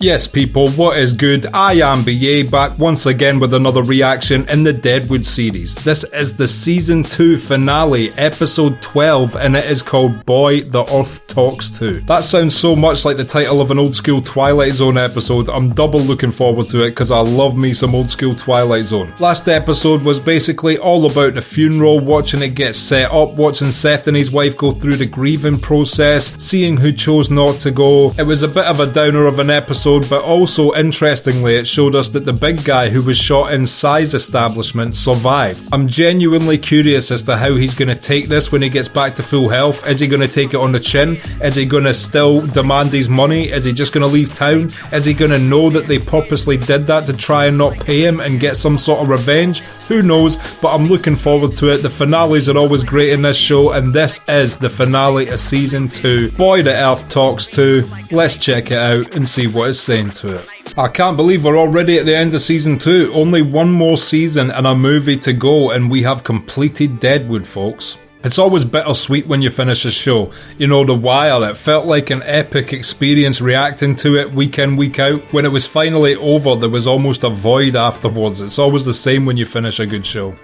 Yes people, what is good? I am BA, back once again with another reaction in the Deadwood series. This is the Season 2 finale, Episode 12, and it is called Boy the Earth Talks To. That sounds so much like the title of an old school Twilight Zone episode. I'm double looking forward to it because I love me some old school Twilight Zone. Last episode was basically all about the funeral, watching it get set up, watching Seth and his wife go through the grieving process, seeing who chose not to go. It was a bit of a downer of an episode, but also interestingly it showed us that the big guy who was shot in Sai's establishment survived. I'm genuinely curious as to how he's going to take this when he gets back to full health. Is he going to take it on the chin? Is he going to still demand his money? Is he just going to leave town? Is he going to know that they purposely did that to try and not pay him and get some sort of revenge? Who knows, but I'm looking forward to it. The finales are always great in this show, and this is the finale of Season 2. Boy the Earth Talks To. Let's check it out and see what it's saying to it. I can't believe we're already at the end of Season 2. Only one more season and a movie to go, and we have completed Deadwood, folks. It's always bittersweet when you finish a show. You know, The Wire, it felt like an epic experience reacting to it week in, week out. When it was finally over, there was almost a void afterwards. It's always the same when you finish a good show.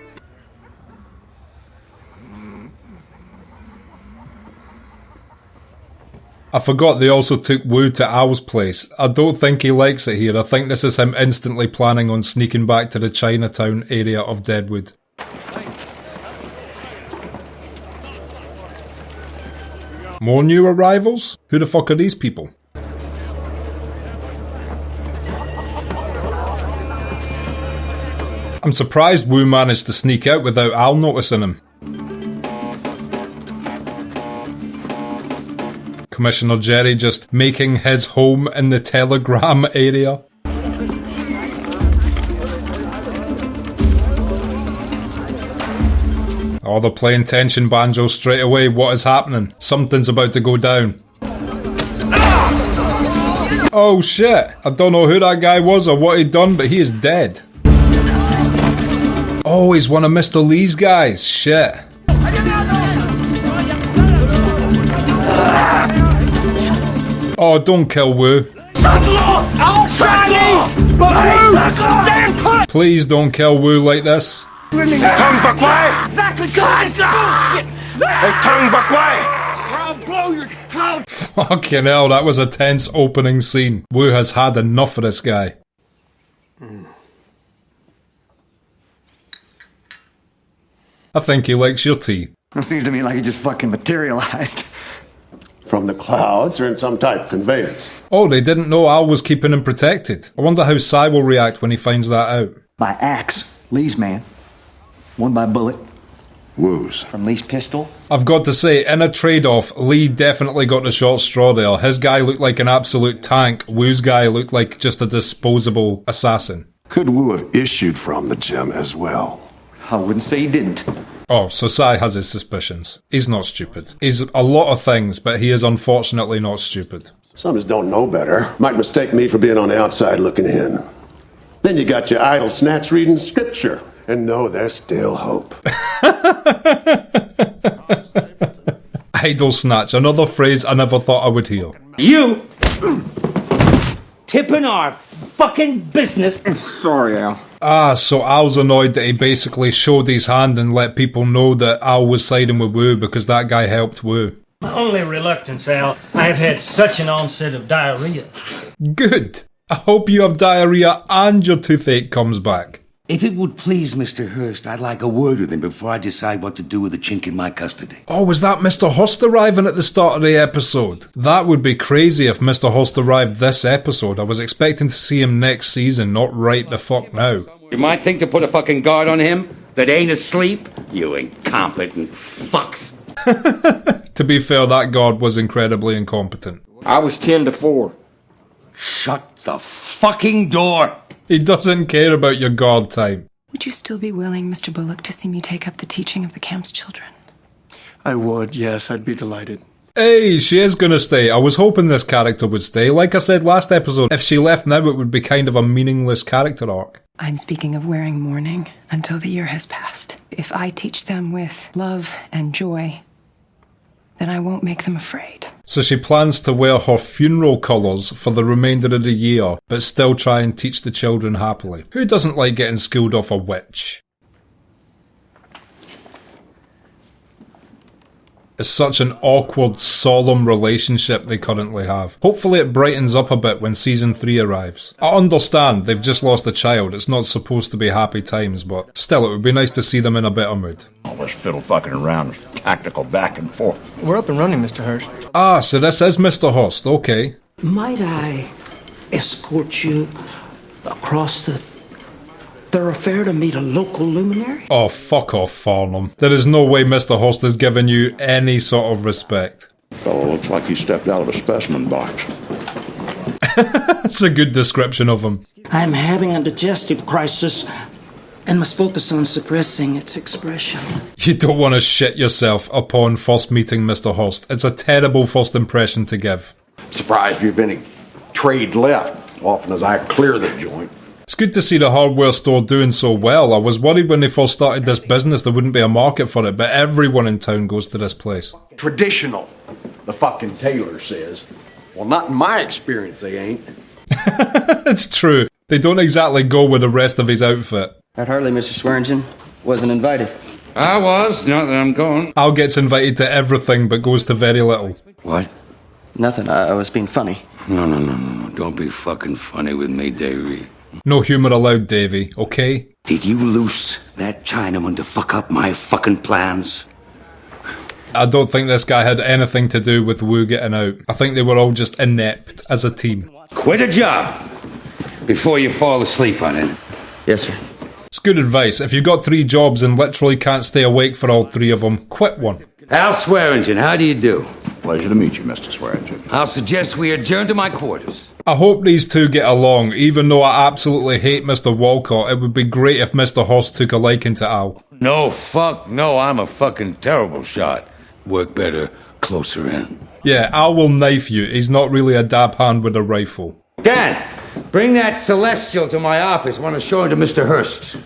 I forgot they also took Wu to Al's place. I don't think he likes it here. I think this is him instantly planning on sneaking back to the Chinatown area of Deadwood. More new arrivals? Who the fuck are these people? I'm surprised Wu managed to sneak out without Al noticing him. Commissioner Jerry just making his home in the Telegram area. Oh, they're playing tension banjo straight away. What is happening? Something's about to go down. Oh shit. I don't know who that guy was or what he'd done, but he is dead. Oh, he's one of Mr. Lee's guys. Shit. Oh, don't kill Wu. Please don't kill Wu like this. Fucking hell, that was a tense opening scene. Wu has had enough of this guy. I think he likes your tea. It seems to me like he just fucking materialized. From the clouds or in some type of conveyance. Oh, they didn't know Al was keeping him protected. I wonder how Sai will react when he finds that out. By axe, Lee's man. One by bullet. Wu's. From Lee's pistol. I've got to say, in a trade-off, Lee definitely got the short straw there. His guy looked like an absolute tank. Wu's guy looked like just a disposable assassin. Could Wu have issued from the gem as well? I wouldn't say he didn't. Oh, so Sai has his suspicions. He's not stupid. He's a lot of things, but he is unfortunately not stupid. Some just don't know better. Might mistake me for being on the outside looking in. Then you got your idle snatch reading scripture. And know there's still hope. Idle snatch, another phrase I never thought I would hear. You tipping our fucking business. Sorry, Al. Ah, so Al's annoyed that he basically showed his hand and let people know that Al was siding with Wu because that guy helped Wu. My only reluctance, Al, I have had such an onset of diarrhea. Good. I hope you have diarrhea and your toothache comes back. If it would please Mr. Hurst, I'd like a word with him before I decide what to do with the chink in my custody. Oh, was that Mr. Hurst arriving at the start of the episode? That would be crazy if Mr. Hurst arrived this episode. I was expecting to see him next season, not right the fuck now. You might think to put a fucking guard on him that ain't asleep, you incompetent fucks. To be fair, that guard was incredibly incompetent. I was 10 to 4. Shut the fucking door! He doesn't care about your guard time. Would you still be willing, Mr. Bullock, to see me take up the teaching of the camp's children? I would, yes, I'd be delighted. Hey, she is gonna stay. I was hoping this character would stay. Like I said last episode, if she left now it would be kind of a meaningless character arc. I'm speaking of wearing mourning until the year has passed. If I teach them with love and joy, then I won't make them afraid. So she plans to wear her funeral colours for the remainder of the year, but still try and teach the children happily. Who doesn't like getting schooled off a witch? It's such an awkward, solemn relationship they currently have. Hopefully it brightens up a bit when season 3 arrives. I understand, they've just lost a child, it's not supposed to be happy times, but still it would be nice to see them in a better mood. All this fiddle fucking around with tactical back and forth. We're up and running, Mr. Hurst. Ah, so this is Mr. Hurst, okay. Might I escort you across the thoroughfare to meet a local luminary? Oh, fuck off, Farnham. There is no way Mr. Hurst has given you any sort of respect. Fellow looks like he stepped out of a specimen box. That's a good description of him. I'm having a digestive crisis and must focus on suppressing its expression. You don't want to shit yourself upon first meeting Mr. Hurst. It's a terrible first impression to give. Surprised you've any trade left, often as I clear the joint. It's good to see the hardware store doing so well. I was worried when they first started this business there wouldn't be a market for it, but everyone in town goes to this place. Traditional, the fucking tailor says. Well, not in my experience, they ain't. It's true. They don't exactly go with the rest of his outfit. At Harley, Mr. Swearingen. Wasn't invited. I was, not that I'm going. Al gets invited to everything but goes to very little. What? Nothing. I was being funny. No. Don't be fucking funny with me, Davey. No humour allowed, Davey, okay? Did you loose that Chinaman to fuck up my fucking plans? I don't think this guy had anything to do with Wu getting out. I think they were all just inept as a team. Quit a job before you fall asleep on it. Yes, sir. It's good advice. If you've got 3 jobs and literally can't stay awake for all 3 of them, quit one. Al Swearingen, how do you do? Pleasure to meet you, Mr. Swearingen. I'll suggest we adjourn to my quarters. I hope these two get along. Even though I absolutely hate Mr. Walcott, it would be great if Mr. Hurst took a liking to Al. No, fuck no, I'm a fucking terrible shot. Work better closer in. Yeah, Al will knife you. He's not really a dab hand with a rifle. Dan, bring that Celestial to my office. I want to show him to Mr. Hurst.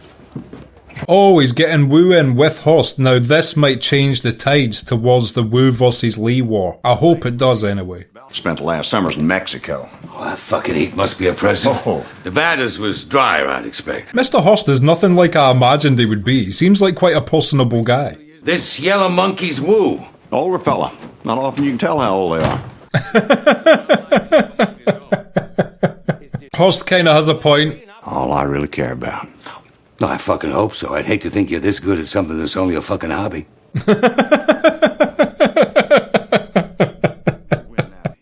Oh, he's getting Wu in with Hurst. Now this might change the tides towards the Wu versus Lee war. I hope it does anyway. Spent the last summers in Mexico. Oh, that fucking heat must be oppressive. Oh. Nevada's was drier, I'd expect. Mr. Hurst is nothing like I imagined he would be. He seems like quite a personable guy. This yellow monkey's Wu. Older fella. Not often you can tell how old they are. Hurst kinda has a point. All I really care about. I fucking hope so. I'd hate to think you're this good at something that's only a fucking hobby.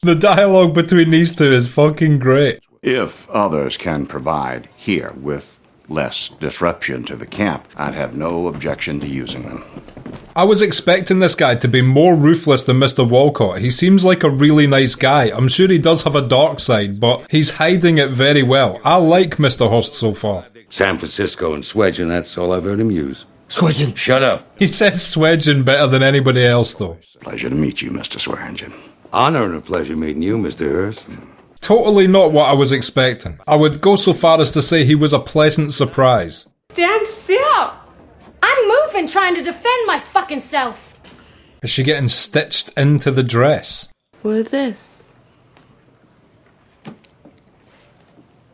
The dialogue between these two is fucking great. If others can provide here with less disruption to the camp, I'd have no objection to using them. I was expecting this guy to be more ruthless than Mr. Walcott. He seems like a really nice guy. I'm sure he does have a dark side, but he's hiding it very well. I like Mr. Hurst so far. San Francisco and Swedgen, that's all I've heard him use. Swedgen. Shut up. He says Swedgen better than anybody else, though. Pleasure to meet you, Mr. Swearingen. Honor and a pleasure meeting you, Mr. Hurst. Totally not what I was expecting. I would go so far as to say he was a pleasant surprise. Stand still! I'm moving, trying to defend my fucking self. Is she getting stitched into the dress? What is this?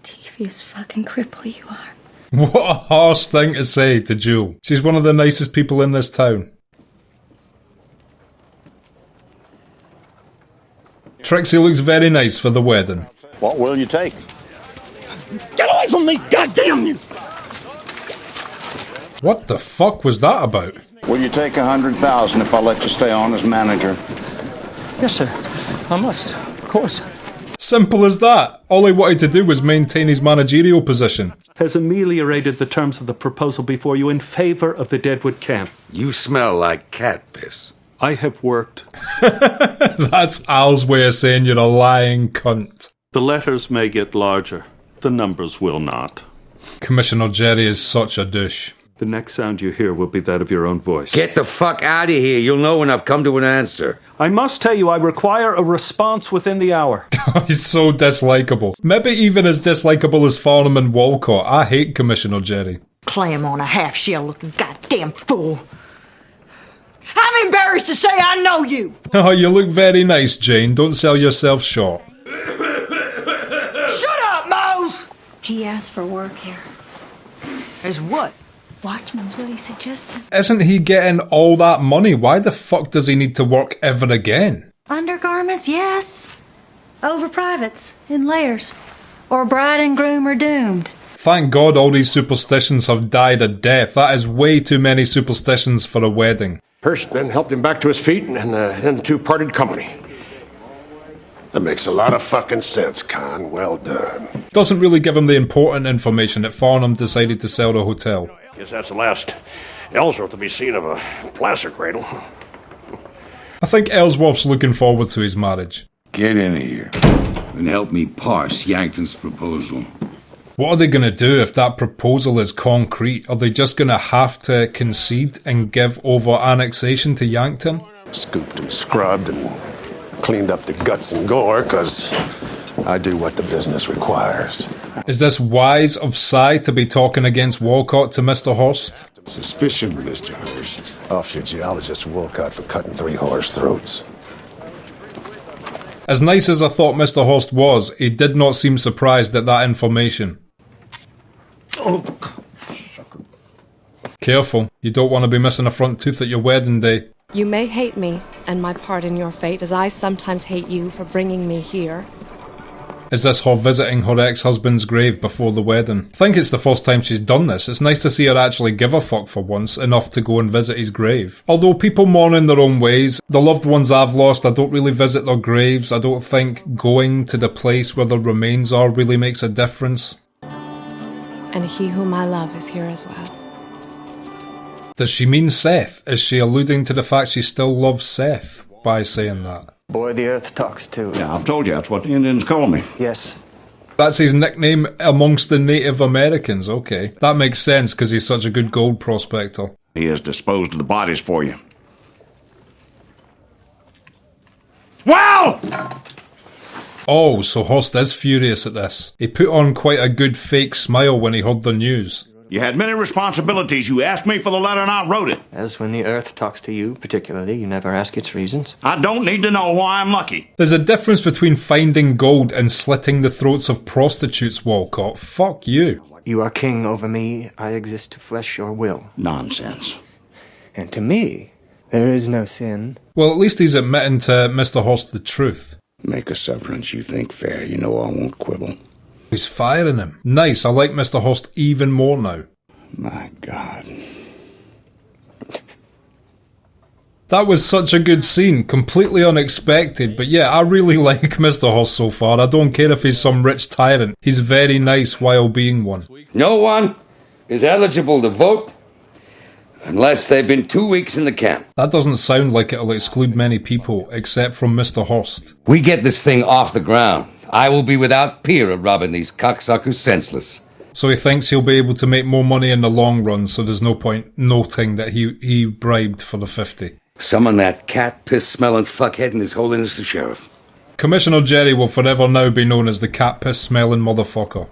Devious fucking cripple you are. What a harsh thing to say to Jewel. She's one of the nicest people in this town. Trixie looks very nice for the wedding. What will you take? Get away from me, goddamn you! What the fuck was that about? Will you take $100,000 if I let you stay on as manager? Yes, sir. I must. Of course. Simple as that. All he wanted to do was maintain his managerial position. Has ameliorated the terms of the proposal before you in favor of the Deadwood camp. You smell like cat piss. I have worked. That's Al's way of saying you're a lying cunt. The letters may get larger. The numbers will not. Commissioner Jerry is such a douche. The next sound you hear will be that of your own voice. Get the fuck out of here. You'll know when I've come to an answer. I must tell you, I require a response within the hour. He's so dislikable. Maybe even as dislikable as Farnham and Walcott. I hate Commissioner Jerry. Clam on a half-shell looking goddamn fool. I'm embarrassed to say I know you. Oh, you look very nice, Jane. Don't sell yourself short. Shut up, Mose! He asked for work here. As what? Watchman's what he suggested. Isn't he getting all that money? Why the fuck does he need to work ever again? Undergarments, yes. Over privates, in layers. Or bride and groom are doomed. Thank God all these superstitions have died a death. That is way too many superstitions for a wedding. Hurst then helped him back to his feet, and then the two parted company. That makes a lot of fucking sense, Con. Well done. Doesn't really give him the important information that Farnham decided to sell the hotel. Guess that's the last Ellsworth to be seen of a placer cradle. I think Ellsworth's looking forward to his marriage. Get in here. And help me parse Yankton's proposal. What are they going to do if that proposal is concrete? Are they just going to have to concede and give over annexation to Yankton? Scooped and scrubbed and cleaned up the guts and gore, because I do what the business requires. Is this wise of Cy to be talking against Walcott to Mr. Horst? Suspicion, Mr. Hurst. Off your geologist Walcott for cutting 3 horse throats. As nice as I thought Mr. Horst was, he did not seem surprised at that information. Oh, Careful, you don't want to be missing a front tooth at your wedding day. You may hate me and my part in your fate, as I sometimes hate you for bringing me here. Is this her visiting her ex-husband's grave before the wedding? I think it's the first time she's done this. It's nice to see her actually give a fuck for once, enough to go and visit his grave. Although people mourn in their own ways, the loved ones I've lost, I don't really visit their graves. I don't think going to the place where their remains are really makes a difference. And he whom I love is here as well. Does she mean Seth? Is she alluding to the fact she still loves Seth by saying that? Boy the earth talks to. Yeah, I've told you, that's what the Indians call me. Yes. That's his nickname amongst the Native Americans, okay. That makes sense because he's such a good gold prospector. He has disposed of the bodies for you. Well! Oh, so Horst is furious at this. He put on quite a good fake smile when he heard the news. You had many responsibilities. You asked me for the letter and I wrote it. As when the earth talks to you, particularly, you never ask its reasons. I don't need to know why I'm lucky. There's a difference between finding gold and slitting the throats of prostitutes, Walcott. Fuck you. You are king over me. I exist to flesh your will. Nonsense. And to me, there is no sin. Well, at least he's admitting to Mr. Horst the truth. Make a severance you think fair. You know I won't quibble. He's firing him. Nice, I like Mr. Horst even more now. My God. That was such a good scene, completely unexpected, but yeah, I really like Mr. Horst so far. I don't care if he's some rich tyrant. He's very nice while being one. No one is eligible to vote unless they've been 2 weeks in the camp. That doesn't sound like it'll exclude many people, except from Mr. Horst. We get this thing off the ground. I will be without peer at robbing these cocksuckers senseless. So he thinks he'll be able to make more money in the long run, so there's no point noting that he bribed for the 50. Summon that cat piss-smelling fuckhead and his holiness the sheriff. Commissioner Jerry will forever now be known as the cat piss-smelling motherfucker.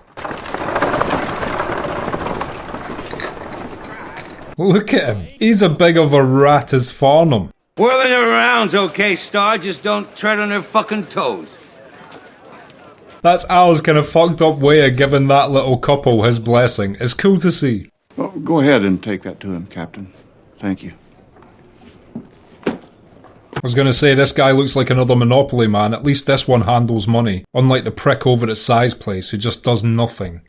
Look at him. He's as big of a rat as Farnham. Whirling around's okay, Star. Just don't tread on their fucking toes. That's Al's kind of fucked up way of giving that little couple his blessing. It's cool to see. Well, go ahead and take that to him, Captain. Thank you. I was going to say, this guy looks like another Monopoly man. At least this one handles money. Unlike the prick over at Size Place who just does nothing.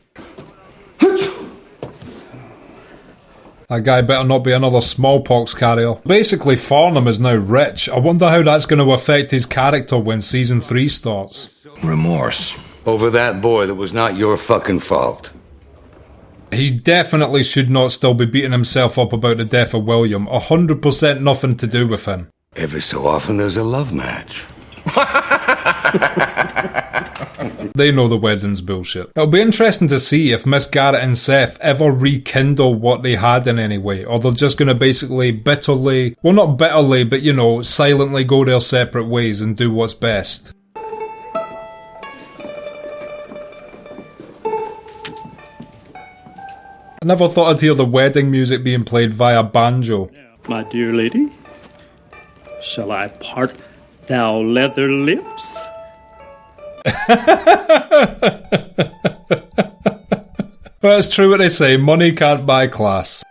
That guy better not be another smallpox carrier. Basically, Farnham is now rich. I wonder how that's going to affect his character when Season 3 starts. Remorse. Over that boy that was not your fucking fault. He definitely should not still be beating himself up about the death of William. 100% nothing to do with him. Every so often there's a love match. They know the wedding's bullshit. It'll be interesting to see if Miss Garrett and Seth ever rekindle what they had in any way, or they're just going to basically bitterly, well not bitterly, but you know, silently go their separate ways and do what's best. I never thought I'd hear the wedding music being played via banjo. My dear lady, Shall I part thou leather lips? Well, it's true what they say, money can't buy class.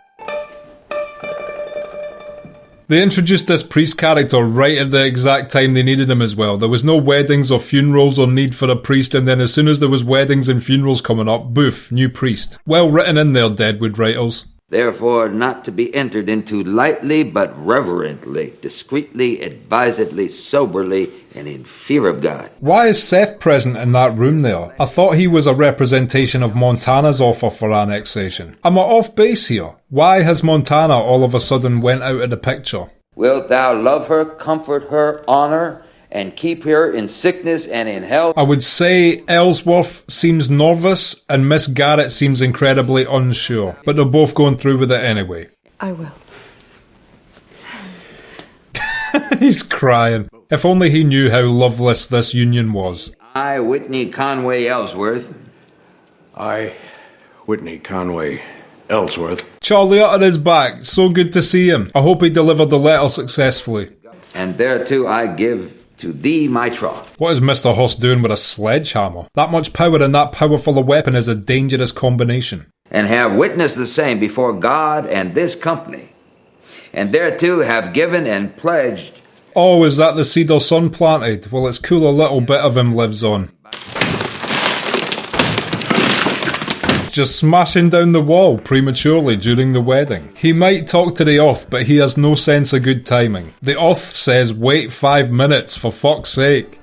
They introduced this priest character right at the exact time they needed him as well. There was no weddings or funerals or need for a priest, and then as soon as there was weddings and funerals coming up, boof, new priest. Well written in there, Deadwood writers. Therefore, not to be entered into lightly, but reverently, discreetly, advisedly, soberly, and in fear of God. Why is Seth present in that room there? I thought he was a representation of Montana's offer for annexation. Am I off base here? Why has Montana all of a sudden went out of the picture? Wilt thou love her, comfort her, honor, and keep her in sickness and in health? I would say Ellsworth seems nervous and Miss Garrett seems incredibly unsure, but they're both going through with it anyway. I will. He's crying. If only he knew how loveless this union was. I, Whitney Conway Ellsworth. I, Whitney Conway Ellsworth. Charlie Utter is back. So good to see him. I hope he delivered the letter successfully. And thereto I give to thee my troth. What is Mr. Hoss doing with a sledgehammer? That much power and that powerful a weapon is a dangerous combination. And have witnessed the same before God and this company. And thereto have given and pledged. Oh, is that the cedar son planted? Well, it's cool a little bit of him lives on. Just smashing down the wall prematurely during the wedding. He might talk to the oath, but he has no sense of good timing. The oath says wait 5 minutes, for fuck's sake.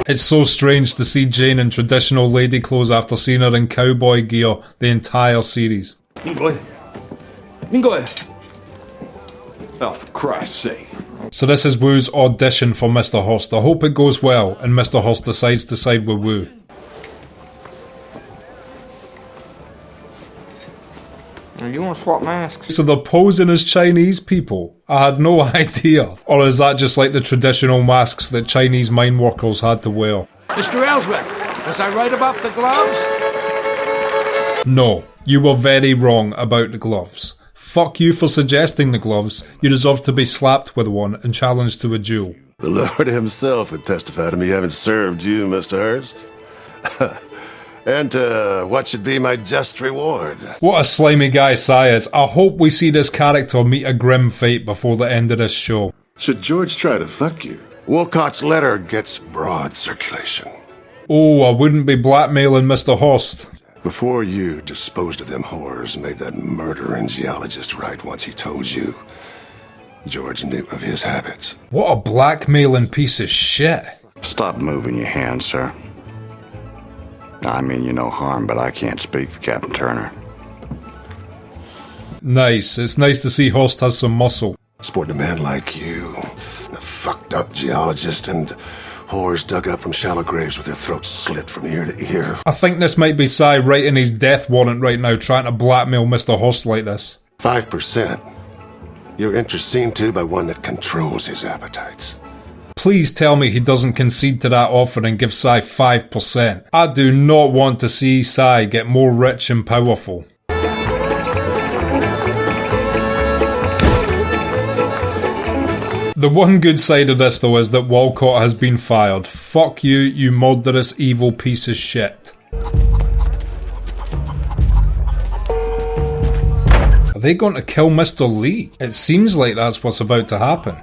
It's so strange to see Jane in traditional lady clothes after seeing her in cowboy gear the entire series. Oh, for Christ's sake. So this is Woo's audition for Mr. Hoss. I hope it goes well and Mr. Hoss decides to side with Woo. You want to swap masks? So they're posing as Chinese people? I had no idea. Or is that just like the traditional masks that Chinese mine workers had to wear? Mr. Ellsworth, was I right about the gloves? No, you were very wrong about the gloves. Fuck you for suggesting the gloves. You deserve to be slapped with one and challenged to a duel. The Lord himself would testify to me having served you, Mr. Hurst. And what should be my just reward? What a slimy guy Cy is. I hope we see this character meet a grim fate before the end of this show. Should George try to fuck you, Walcott's letter gets broad circulation. Oh, I wouldn't be blackmailing Mr. Horst. Before you disposed of them whores, made that murdering geologist right once he told you. George knew of his habits. What a blackmailing piece of shit. Stop moving your hands, sir. I mean you no harm, but I can't speak for Captain Turner. Nice. It's nice to see Horst has some muscle. Sporting a man like you, a fucked up geologist, and whores dug up from shallow graves with their throats slit from ear to ear. I think this might be Cy writing his death warrant right now, trying to blackmail Mr. Horst like this. 5%. Your interest seen to by one that controls his appetites. Please tell me he doesn't concede to that offer and give Cy 5%. I do not want to see Cy get more rich and powerful. The one good side of this though is that Walcott has been fired. Fuck you, you murderous evil piece of shit. Are they going to kill Mr. Lee? It seems like that's what's about to happen.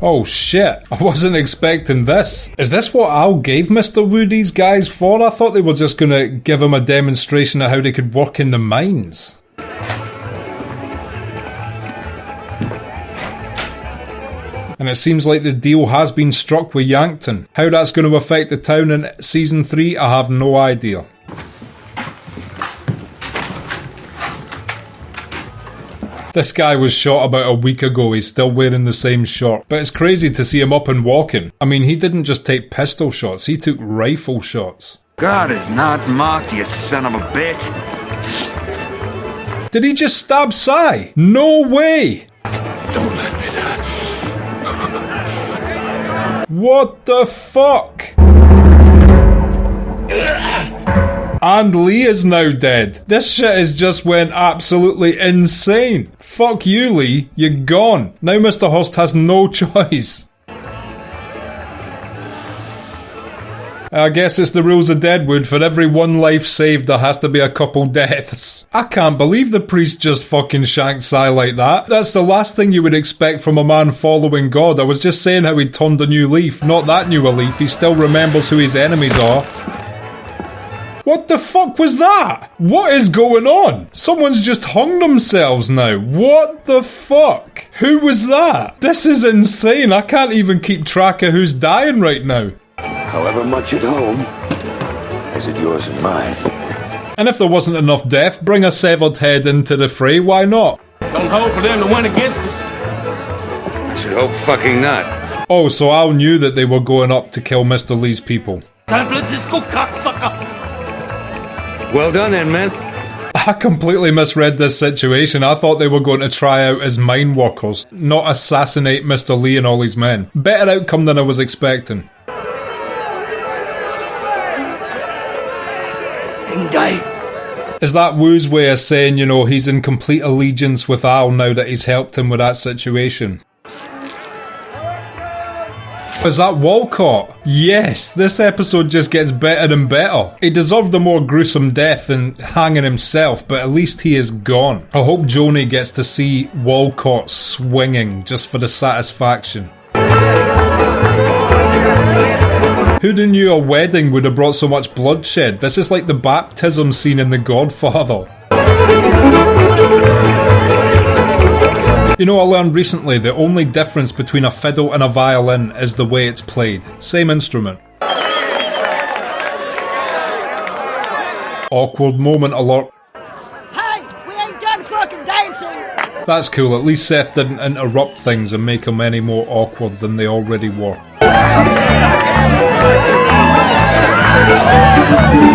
Oh shit, I wasn't expecting this. Is this what Al gave Mr. Wu these guys for? I thought they were just gonna give him a demonstration of how they could work in the mines. And it seems like the deal has been struck with Yankton. How that's going to affect the town in Season 3, I have no idea. This guy was shot about a week ago, he's still wearing the same shirt. But it's crazy to see him up and walking. I mean, he didn't just take pistol shots, he took rifle shots. God is not mocked, you son of a bitch. Did he just stab Cy? No way! Don't let me die. And Lee is now dead. This shit has just went absolutely insane. Fuck you, Lee. You're gone. Now Mr. Hurst has no choice. I guess it's the rules of Deadwood. For every one life saved, there has to be a couple deaths. I can't believe the priest just fucking shanked Cy like that. That's the last thing you would expect from a man following God. I was just saying how he turned a new leaf. Not that new a leaf. He still remembers who his enemies are. What the fuck was that? What is going on? Someone's just hung themselves now. What the fuck? Who was that? This is insane. I can't even keep track of who's dying right now. However much at home, as it yours and mine. And if there wasn't enough death, bring a severed head into the fray, why not? Don't hope for them to win against us. I should hope fucking not. Oh, so Al knew that they were going up to kill Mr. Lee's people. San Francisco cocksucker! Well done then, man. I completely misread this situation. I thought they were going to try out as mine workers, not assassinate Mr. Lee and all his men. Better outcome than I was expecting. Is that Wu's way of saying, you know, he's in complete allegiance with Al now that he's helped him with that situation? Is that Walcott? Yes, this episode just gets better and better. He deserved a more gruesome death than hanging himself, but at least he is gone. I hope Joni gets to see Walcott swinging just for the satisfaction. Who'd have knew a wedding would have brought so much bloodshed? This is like the baptism scene in The Godfather. You know, I learned recently the only difference between a fiddle and a violin is the way it's played. Same instrument. Awkward moment alert. Hey, we ain't done fucking dancing! That's cool, at least Seth didn't interrupt things and make them any more awkward than they already were.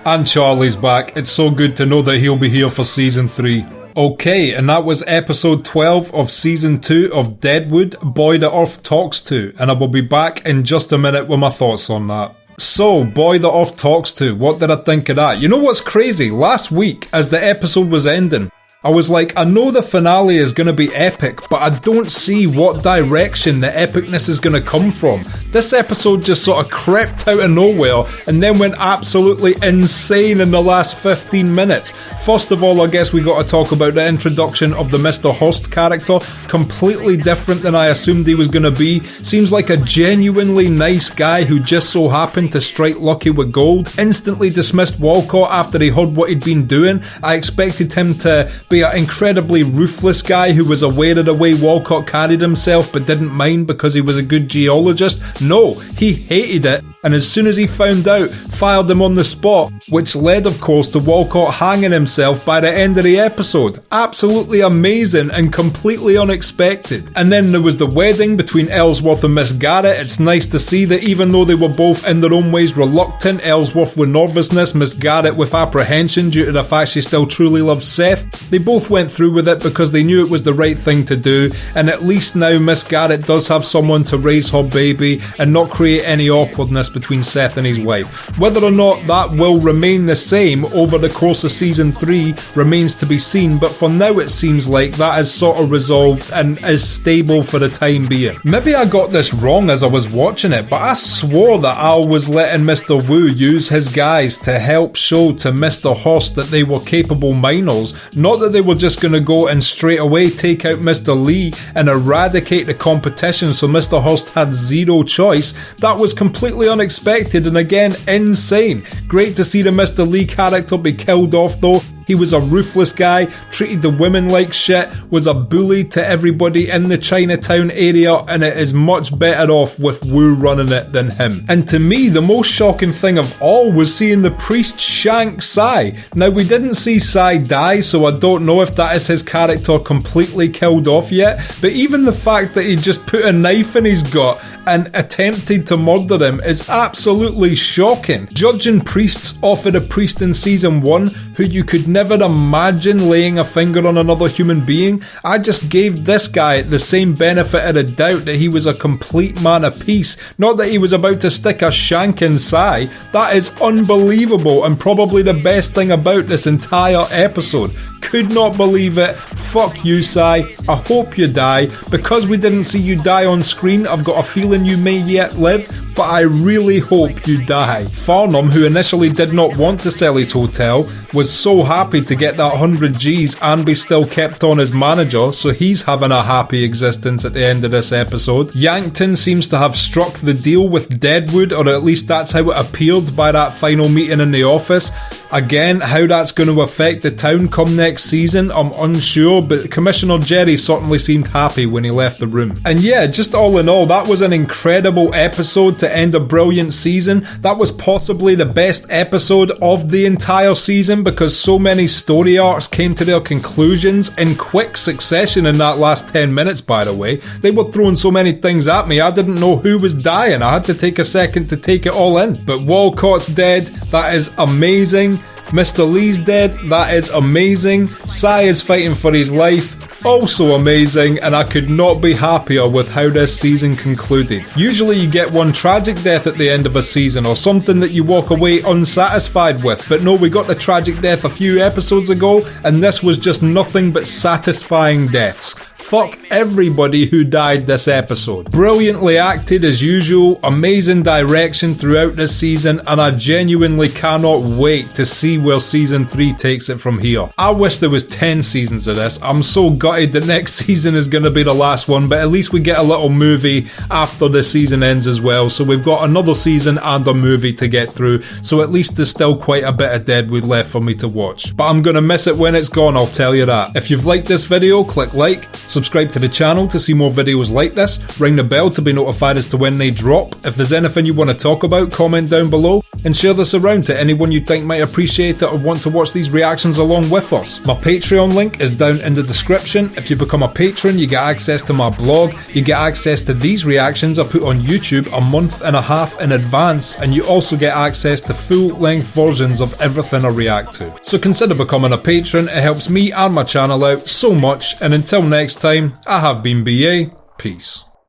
And Charlie's back. It's so good to know that he'll be here for season 3. Okay, and that was episode 12 of season 2 of Deadwood, Boy the Earth Talks To, and I will be back in just a minute with my thoughts on that. So, Boy the Earth Talks To, what did I think of that? You know what's crazy? Last week, as the episode was ending, I was like, I know the finale is going to be epic, but I don't see what direction the epicness is going to come from. This episode just sort of crept out of nowhere and then went absolutely insane in the last 15 minutes. First of all, I guess we got to talk about the introduction of the Mr. Hurst character. Completely different than I assumed he was going to be. Seems like a genuinely nice guy who just so happened to strike lucky with gold. Instantly dismissed Walcott after he heard what he'd been doing. I expected him to be an incredibly ruthless guy who was aware of the way Walcott carried himself but didn't mind because he was a good geologist. No, he hated it, and as soon as he found out, fired him on the spot, which led of course to Walcott hanging himself by the end of the episode. Absolutely amazing and completely unexpected. And then there was the wedding between Ellsworth and Miss Garrett. It's nice to see that even though they were both in their own ways reluctant, Ellsworth with nervousness, Miss Garrett with apprehension due to the fact she still truly loves Seth, they both went through with it because they knew it was the right thing to do, and at least now Miss Garrett does have someone to raise her baby and not create any awkwardness between Seth and his wife. Whether or not that will remain the same over the course of season 3 remains to be seen, but for now it seems like that is sort of resolved and is stable for the time being. Maybe I got this wrong as I was watching it, but I swore that Al was letting Mr. Wu use his guys to help show to Mr. Hurst that they were capable miners, not that they were just going to go and straight away take out Mr. Lee and eradicate the competition so Mr. Hurst had zero choice. That was completely unexpected and again insane. Great to see the Mr. Lee character be killed off though. He was a ruthless guy, treated the women like shit, was a bully to everybody in the Chinatown area, and it is much better off with Wu running it than him. And to me, the most shocking thing of all was seeing the priest shank Cy. Now, we didn't see Cy die, so I don't know if that is his character completely killed off yet, but even the fact that he just put a knife in his gut and attempted to murder him is absolutely shocking. Judging priests off of the priest in season 1, who you could never never imagine laying a finger on another human being. I just gave this guy the same benefit of the doubt that he was a complete man of peace, not that he was about to stick a shank in Sai. That is unbelievable and probably the best thing about this entire episode. Could not believe it. Fuck you, Sai. I hope you die. Because we didn't see you die on screen, I've got a feeling you may yet live, but I really hope you die. Farnham, who initially did not want to sell his hotel, was so happy to get that 100 G's and be still kept on as manager, so he's having a happy existence at the end of this episode. Yankton seems to have struck the deal with Deadwood, or at least that's how it appeared by that final meeting in the office. Again, how that's going to affect the town come next season, I'm unsure, but Commissioner Jerry certainly seemed happy when he left the room. And yeah, just all in all, that was an incredible episode to end a brilliant season. That was possibly the best episode of the entire season because so many story arcs came to their conclusions in quick succession in that last 10 minutes, by the way. They were throwing so many things at me, I didn't know who was dying. I had to take a second to take it all in. But Walcott's dead, that is amazing. Mr. Lee's dead, that is amazing. Sai is fighting for his life, also amazing, and I could not be happier with how this season concluded. Usually you get one tragic death at the end of a season, or something that you walk away unsatisfied with, but no, we got the tragic death a few episodes ago, and this was just nothing but satisfying deaths. Fuck everybody who died this episode. Brilliantly acted as usual, amazing direction throughout this season, and I genuinely cannot wait to see where season 3 takes it from here. I wish there was 10 seasons of this. I'm so gutted that next season is going to be the last one, but at least we get a little movie after the season ends as well, so we've got another season and a movie to get through, so at least there's still quite a bit of Deadwood left for me to watch. But I'm going to miss it when it's gone, I'll tell you that. If you've liked this video, click like, subscribe to the channel to see more videos like this, ring the bell to be notified as to when they drop. If there's anything you want to talk about, comment down below, and share this around to anyone you think might appreciate it or want to watch these reactions along with us. My Patreon link is down in the description. If you become a patron, you get access to my blog, you get access to these reactions I put on YouTube a month and a half in advance, and you also get access to full-length versions of everything I react to. So consider becoming a patron, it helps me and my channel out so much, and until next time, I have been BA, peace.